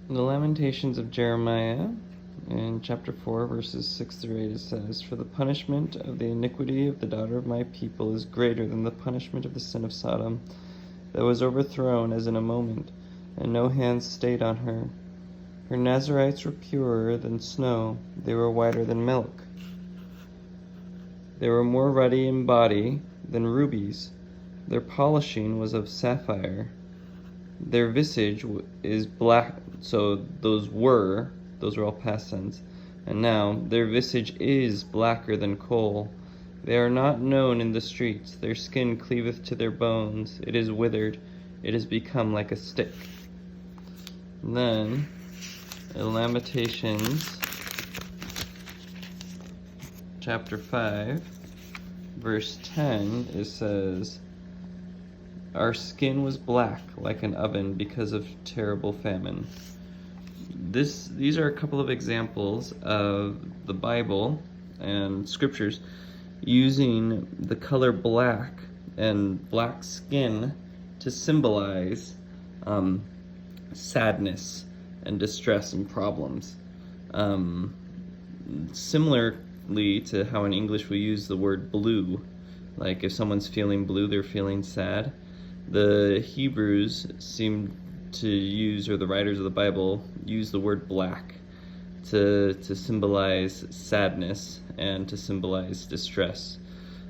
The Lamentations of Jeremiah, in chapter 4, verses 6 through 8, it says, "For the punishment of the iniquity of the daughter of my people is greater than the punishment of the sin of Sodom, that was overthrown as in a moment, and no hand stayed on her. Her Nazarites were purer than snow, they were whiter than milk. They were more ruddy in body than rubies. Their polishing was of sapphire. Their visage is black." So those were all past tense. "And now their visage is blacker than coal. They are not known in the streets. Their skin cleaveth to their bones. It is withered. It is become like a stick." And then in Lamentations chapter 5, verse 10, it says, "Our skin was black like an oven because of terrible famine." These are a couple of examples of the Bible and scriptures using the color black and black skin to symbolize sadness and distress and problems. Similarly to how in English we use the word blue, like if someone's feeling blue, they're feeling sad. The Hebrews seem to use, or the writers of the Bible use the word black to symbolize sadness and to symbolize distress.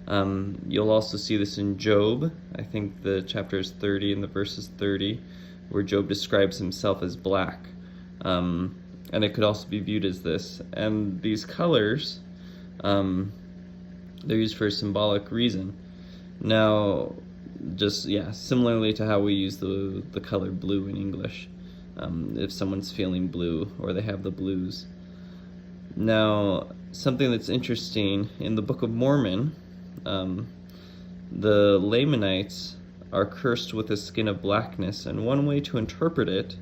You'll also see this in Job. I think the chapter is 30 and the verse is 30, where Job describes himself as black. And it could also be viewed as this. And these colors, they're used for a symbolic reason. Now, similarly to how we use the color blue in English, if someone's feeling blue or they have the blues. Now, something that's interesting, in the Book of Mormon, the Lamanites are cursed with a skin of blackness, and one way to interpret it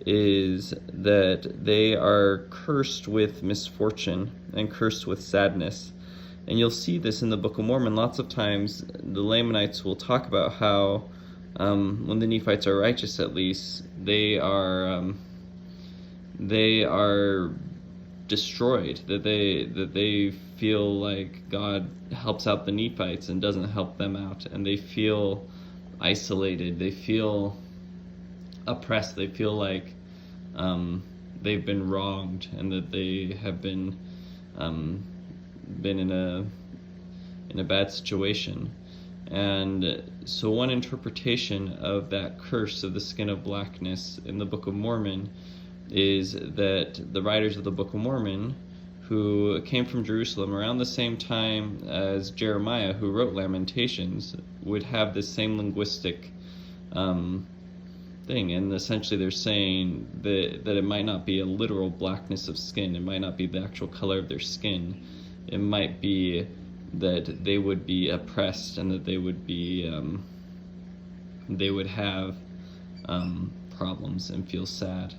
is that they are cursed with misfortune and cursed with sadness. And you'll see this in the Book of Mormon. Lots of times the Lamanites will talk about how when the Nephites are righteous, at least, they are destroyed, that they feel like God helps out the Nephites and doesn't help them out, and they feel isolated, they feel oppressed, they feel like they've been wronged, and that they have been in a bad situation. And so one interpretation of that curse of the skin of blackness in the Book of Mormon is that the writers of the Book of Mormon, who came from Jerusalem around the same time as Jeremiah, who wrote Lamentations, would have this same linguistic thing. And essentially they're saying that it might not be a literal blackness of skin, it might not be the actual color of their skin, it might be that they would be oppressed and that they would have problems and feel sad.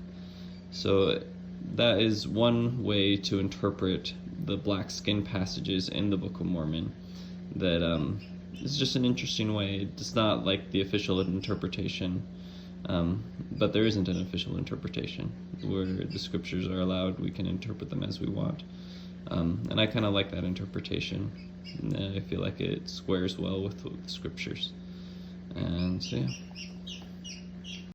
So that is one way to interpret the black skin passages in the Book of Mormon. That is just an interesting way. It's not like the official interpretation, but there isn't an official interpretation where the scriptures are allowed. We can interpret them as we want. And I kind of like that interpretation. I feel like it squares well with the scriptures. And so, yeah.